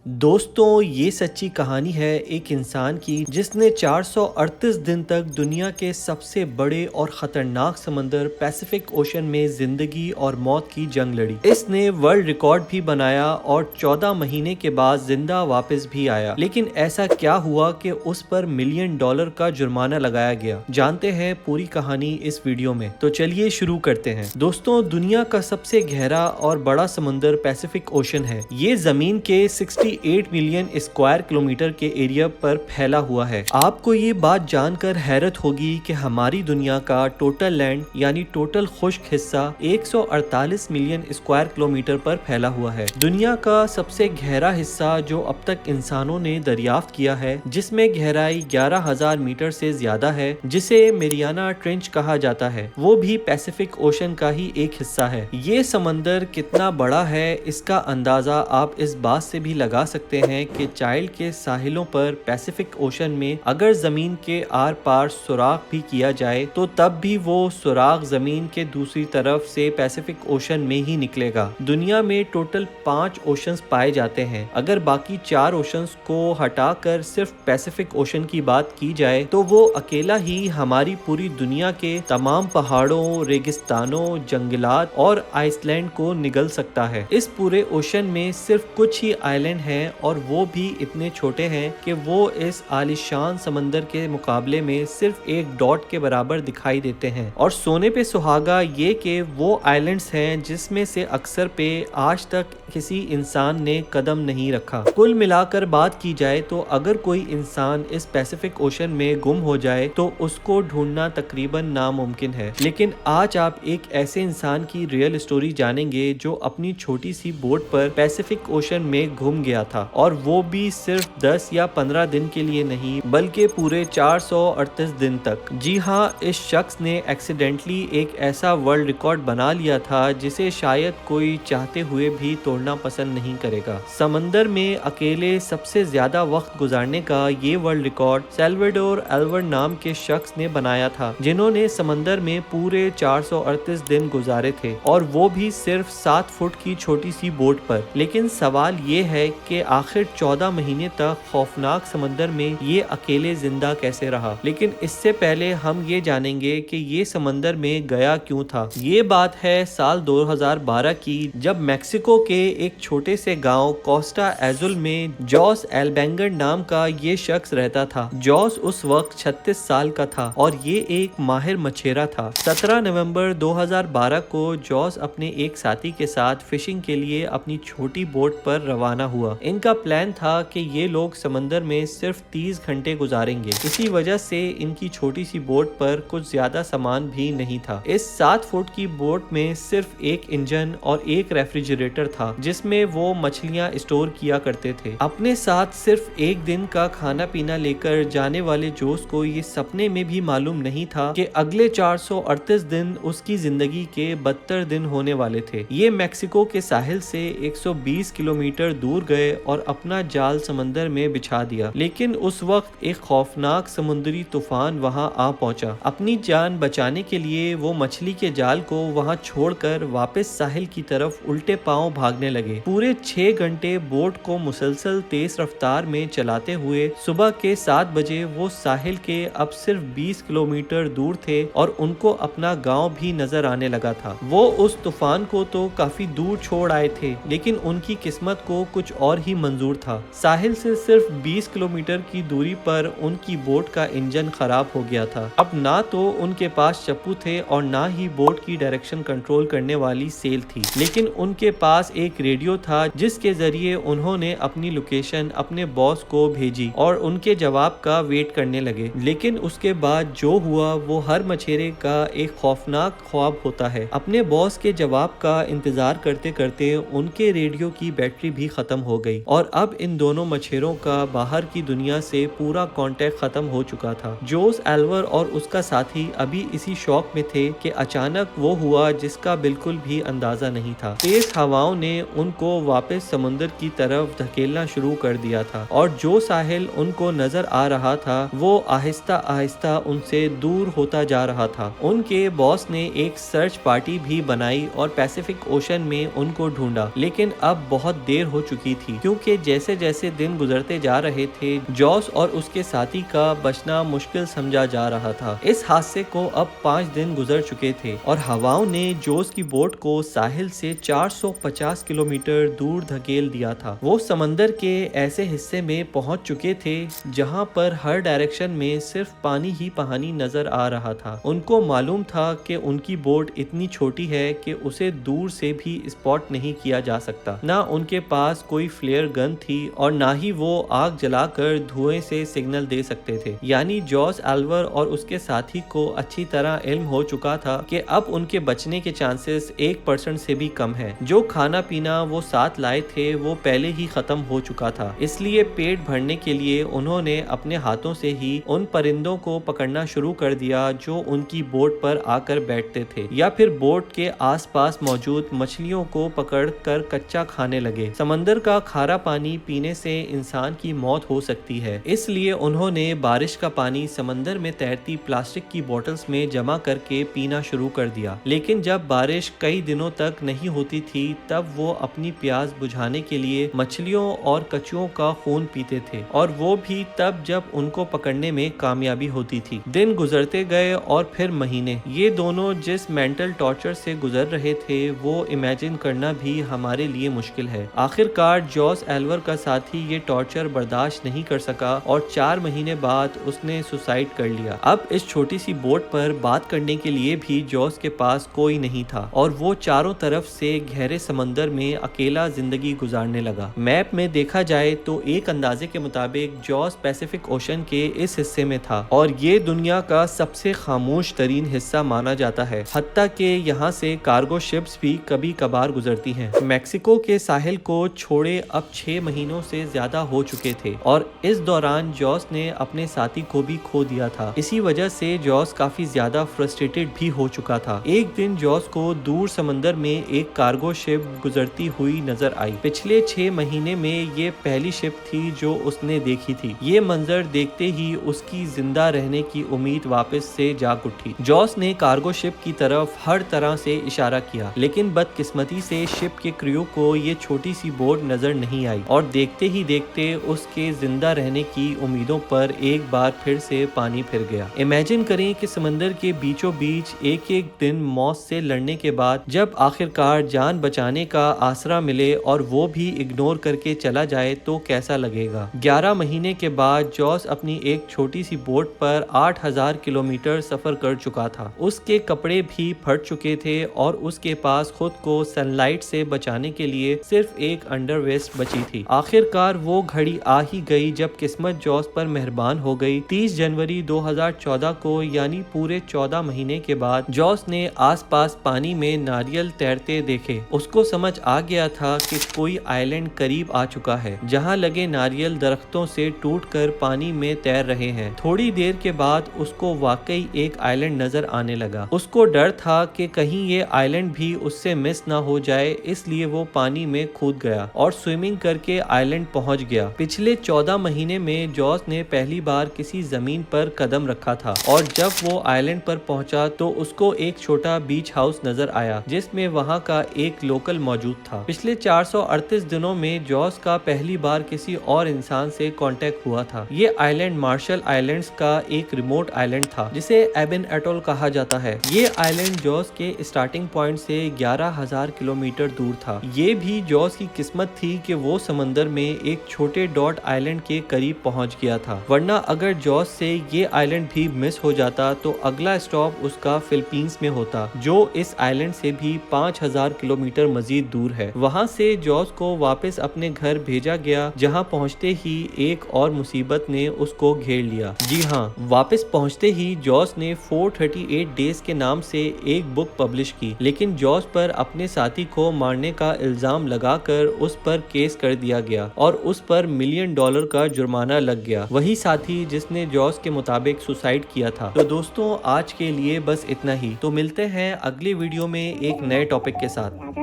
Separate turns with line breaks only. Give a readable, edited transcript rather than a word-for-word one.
दोस्तों, ये सच्ची कहानी है एक इंसान की जिसने 438 दिन तक दुनिया के सबसे बड़े और खतरनाक समंदर पैसिफिक ओशन में जिंदगी और मौत की जंग लड़ी। इसने वर्ल्ड रिकॉर्ड भी बनाया और 14 महीने के बाद जिंदा वापस भी आया। लेकिन ऐसा क्या हुआ कि उस पर $1 मिलियन का जुर्माना लगाया गया? जानते हैं पूरी कहानी इस वीडियो में। तो चलिए शुरू करते हैं। दोस्तों, दुनिया का सबसे गहरा और बड़ा समुंदर पैसिफिक ओशन है। ये जमीन के 68 मिलियन स्क्वायर किलोमीटर के एरिया पर फैला हुआ है। आपको ये बात जानकर हैरत होगी कि हमारी दुनिया का टोटल लैंड यानी टोटल खुश्क हिस्सा 148 मिलियन स्क्वायर किलोमीटर पर फैला हुआ है। दुनिया का सबसे गहरा हिस्सा जो अब तक इंसानों ने दरियाफ्त किया है, जिसमें गहराई 11,000 मीटर से ज्यादा है, जिसे मेरियाना ट्रेंच कहा जाता है, वो भी पैसिफिक ओशन का ही एक हिस्सा है। ये समंदर कितना बड़ा है, इसका अंदाजा आप इस बात से भी लगा सकते हैं कि चाइल्ड के साहिलों पर पैसिफिक ओशन में अगर जमीन के आर पार सुराख भी किया जाए तो तब भी वो सुराख जमीन के दूसरी तरफ से पैसिफिक ओशन में ही निकलेगा। दुनिया में टोटल 5 ओशंस पाए जाते हैं। अगर बाकी 4 ओशंस को हटाकर सिर्फ पैसिफिक ओशन की बात की जाए तो वो अकेला ही हमारी पूरी दुनिया के तमाम पहाड़ों, रेगिस्तानों, जंगलात और आइसलैंड को निगल सकता है। इस पूरे ओशन में सिर्फ कुछ ही आइलैंड हैं और वो भी इतने छोटे हैं कि वो इस आलीशान समंदर के मुकाबले में सिर्फ एक डॉट के बराबर दिखाई देते हैं। और सोने पे सुहागा ये कि वो आइलैंड्स हैं जिसमें से अक्सर पे आज तक किसी इंसान ने कदम नहीं रखा। कुल मिलाकर बात की जाए तो अगर कोई इंसान इस पैसिफिक ओशन में गुम हो जाए तो उसको ढूंढना तकरीबन नामुमकिन है। लेकिन आज आप एक ऐसे इंसान की रियल स्टोरी जानेंगे जो अपनी छोटी सी बोट पर पैसिफिक ओशन में घूम गया था, और वो भी सिर्फ 10 या 15 दिन के लिए नहीं बल्कि पूरे 438 दिन तक। जी हाँ, इस शख्स ने एक्सीडेंटली एक ऐसा वर्ल्ड रिकॉर्ड बना लिया था जिसे शायद कोई चाहते हुए भी तोड़ना पसंद नहीं करेगा। समंदर में अकेले सबसे ज्यादा वक्त गुजारने का ये वर्ल्ड रिकॉर्ड सैल्वाडोर एल्वर नाम के शख्स ने बनाया था, जिन्होंने समंदर में पूरे 438 दिन गुजारे थे, और वो भी सिर्फ 7 फुट की छोटी सी बोट पर। लेकिन सवाल ये है कि आखिर 14 महीने तक खौफनाक समंदर में ये अकेले जिंदा कैसे रहा। लेकिन इससे पहले हम ये जानेंगे कि ये समंदर में गया क्यों था। ये बात है साल 2012 की, जब मेक्सिको के एक छोटे से गांव कोस्टा एजुल में जॉस एल्बेंगर नाम का ये शख्स रहता था। जॉस उस वक्त 36 साल का था और ये एक माहिर मछेरा था। 17 नवंबर 2012 को जॉस अपने एक साथी के साथ फिशिंग के लिए अपनी छोटी बोट पर रवाना हुआ। इनका प्लान था कि ये लोग समंदर में सिर्फ 30 घंटे गुजारेंगे। इसी वजह से इनकी छोटी सी बोट पर कुछ ज्यादा सामान भी नहीं था। इस 7 फुट की बोट में सिर्फ एक इंजन और एक रेफ्रिजरेटर था जिसमें वो मछलियां स्टोर किया करते थे। अपने साथ सिर्फ एक दिन का खाना पीना लेकर जाने वाले जोस को ये सपने में भी मालूम नहीं था कि अगले 438 दिन उसकी जिंदगी के 72 दिन होने वाले थे। ये मेक्सिको के साहिल से 120 किलोमीटर दूर गए और अपना जाल समंदर में बिछा दिया। लेकिन उस वक्त एक खौफनाक समुद्री तूफान वहां आ पहुंचा। अपनी जान बचाने के लिए वो मछली के जाल को वहां छोड़कर वापस साहिल की तरफ उल्टे पांव भागने लगे। पूरे 6 घंटे बोट को मुसलसल तेज रफ्तार में चलाते हुए सुबह के 7 बजे वो साहिल के अब सिर्फ 20 किलोमीटर दूर थे और उनको अपना गांव भी नजर आने लगा था। वो उस तूफान को तो काफी दूर छोड़ आए थे, लेकिन उनकी किस्मत को कुछ और ही मंजूर था। साहिल से सिर्फ 20 किलोमीटर की दूरी पर उनकी बोट का इंजन खराब हो गया था। अब ना तो उनके पास चप्पू थे और ना ही बोट की डायरेक्शन कंट्रोल करने वाली सेल थी, लेकिन उनके पास एक रेडियो था जिसके जरिए उन्होंने अपनी लोकेशन अपने बॉस को भेजी और उनके जवाब का वेट करने लगे। लेकिन उसके बाद जो हुआ वो हर मछेरे का एक खौफनाक ख्वाब होता है। अपने बॉस के जवाब का इंतजार करते करते उनके रेडियो की बैटरी भी खत्म हो गई और अब इन दोनों मछेरों का बाहर की दुनिया से पूरा कांटेक्ट खत्म हो चुका था। जोस एल्वर और उसका साथी अभी इसी शौक में थे कि अचानक वो हुआ जिसका बिल्कुल भी अंदाजा नहीं था। तेज हवाओं ने ان کو वापस समुंदर की तरफ धकेलना शुरू कर दिया था और जो साहिल उनको नजर आ रहा था वो आहिस्ता आहिस्ता उनसे दूर होता जा रहा था। उनके बॉस ने एक सर्च पार्टी भी बनाई और पैसिफिक ओशन में उनको ढूंढा, लेकिन अब बहुत देर हो चुकी थी क्योंकि जैसे जैसे दिन गुजरते जा रहे थे जॉस और उसके साथी का बचना मुश्किल समझा जा रहा था। इस हादसे को अब 5 दिन गुजर चुके थे और हवाओं ने जोस की बोट को साहिल से 450 किलोमीटर दूर धकेल दिया था। वो समंदर के ऐसे हिस्से में पहुंच चुके थे जहां पर हर डायरेक्शन में सिर्फ पानी ही पानी नजर आ रहा था। उनको मालूम था कि उनकी बोट इतनी छोटी है कि उसे दूर से भी स्पॉट नहीं किया जा सकता। ना उनके पास कोई फ्लेयर गन थी और ना ही वो आग जलाकर धुएं से सिग्नल दे सकते थे। यानी जॉस एल्वर और उसके साथी को अच्छी तरह इल्म हो चुका था कि अब उनके बचने के चांसेस 1% से भी कम है। जो खाना पीना वो साथ लाए थे वो पहले ही खत्म हो चुका था, इसलिए पेट भरने के लिए उन्होंने अपने हाथों से ही उन परिंदों को पकड़ना शुरू कर दिया जो उनकी बोट पर आकर बैठते थे या फिर बोट के आसपास मौजूद मछलियों को पकड़कर कच्चा खाने लगे। समंदर का खारा पानी पीने से इंसान की मौत हो सकती है, इसलिए उन्होंने बारिश का पानी समंदर में तैरती प्लास्टिक की बोतल्स में जमा करके पीना शुरू कर दिया। लेकिन जब बारिश कई दिनों तक नहीं होती थी तब वो अपनी प्यास बुझाने के लिए मछलियों और कछुओं का खून पीते थे और वो भी तब जब उनको पकड़ने में कामयाबी होती थी। दिन गुजरते गए और फिर महीने। ये दोनों जिस मेंटल टॉर्चर से गुजर रहे थे वो इमेजिन करना भी हमारे लिए मुश्किल है। आखिरकार जॉस एल्वर का साथी ये टॉर्चर बर्दाश्त नहीं कर सका और 4 महीने बाद उसने सुसाइड कर लिया। अब इस छोटी सी बोट पर बात करने के लिए भी जॉस के पास कोई नहीं था और वो चारों तरफ से गहरे समंदर में अकेला जिंदगी गुजारने लगा। मैप में देखा जाए तो एक अंदाजे के मुताबिक जॉस पैसिफिक ओशन के इस हिस्से में था और ये दुनिया का सबसे खामोश तरीन हिस्सा माना जाता है। हत्ता के यहाँ से कार्गो शिप्स भी कभी कभार गुजरती हैं। मैक्सिको के साहिल को छोड़े अब 6 महीनों से ज्यादा हो चुके थे और इस दौरान जॉस ने अपने साथी को भी खो दिया था। इसी वजह से जॉस काफी ज्यादा फ्रस्ट्रेटेड भी हो चुका था। एक दिन जॉस को दूर समंदर में एक कार्गो शिप गुजरती हुई नजर आई। पिछले 6 महीने में ये पहली शिप थी जो उसने देखी थी। ये मंजर देखते ही उसकी जिंदा रहने की उम्मीद वापस से जाग उठी। जॉस ने कार्गो शिप की तरफ हर तरह से इशारा किया, लेकिन बदकिस्मती से शिप के क्रू को ये छोटी सी बोट नजर नहीं आई और देखते ही देखते उसके जिंदा रहने की उम्मीदों पर एक बार फिर से पानी फिर गया। इमेजिन करें कि समंदर के बीचों बीच एक एक दिन मौत से लड़ने के बाद जब आखिरकार जान बचाने का आसरा मिले और वो भी इग्नोर करके चला जाए तो कैसा लगेगा। 11 महीने के बाद जॉस अपनी एक छोटी सी बोट पर 8000 किलोमीटर सफर कर चुका था। उसके कपड़े भी फट चुके थे और उसके पास खुद को सनलाइट से बचाने के लिए सिर्फ एक अंडरवेस्ट बची थी। आखिरकार वो घड़ी आ ही गई जब किस्मत जॉस पर मेहरबान हो गई। 30 जनवरी 2014 को यानी पूरे 14 महीने के बाद जॉस ने आसपास पानी में नारियल तैरते देखे। उसको समझ आ गया था कि कोई आइलैंड करीब आ चुका है जहां लगे नारियल दरख्तों से टूटकर पानी में तैर रहे हैं। थोड़ी देर के बाद उसको वाकई एक आइलैंड नजर आने लगा। उसको डर था कि कहीं ये आइलैंड भी उससे मिस ना हो जाए, इसलिए वो पानी में कूद गया और स्विमिंग करके आइलैंड पहुंच गया। पिछले 14 महीने में जॉस ने पहली बार किसी जमीन पर कदम रखा था और जब वो आइलैंड पर पहुंचा तो उसको एक छोटा बीच हाउस नजर आया जिसमें वहां का एक लोकल मौजूद था। पिछले 438 दिनों में जॉस का पहली बार किसी और इंसान से कांटेक्ट हुआ था। ये आइलैंड मार्शल आइलैंड्स का एक रिमोट आइलैंड था जिसे एबन एटोल कहा जाता है। ये आइलैंड जॉस के स्टार्टिंग पॉइंट से 11,000 किलोमीटर दूर था। ये भी जॉस की किस्मत थी कि वो समंदर में एक छोटे डॉट आइलैंड के करीब पहुंच गया था, वरना अगर जॉस से ये आइलैंड भी मिस हो जाता तो अगला स्टॉप उसका फिलीपींस में होता जो इस आइलैंड से भी 5000 किलोमीटर मजीद दूर है। वहां से जॉस को वापस अपने घर भेजा गया जहां पहुंचते ही एक और मुसीबत ने उसको घेर लिया। जी हाँ, वापस पहुंचते ही जॉस ने 438 डेज के नाम से एक बुक पब्लिश की, लेकिन जॉस पर अपने साथी को मारने का इल्जाम लगाकर उस पर केस कर दिया गया और उस पर $1 मिलियन का जुर्माना लग गया। वही साथी जिसने जॉस के मुताबिक सुसाइड किया था। तो दोस्तों आज के लिए बस इतना ही। तो मिलते हैं अगले वीडियो में एक नए टॉपिक के साथ।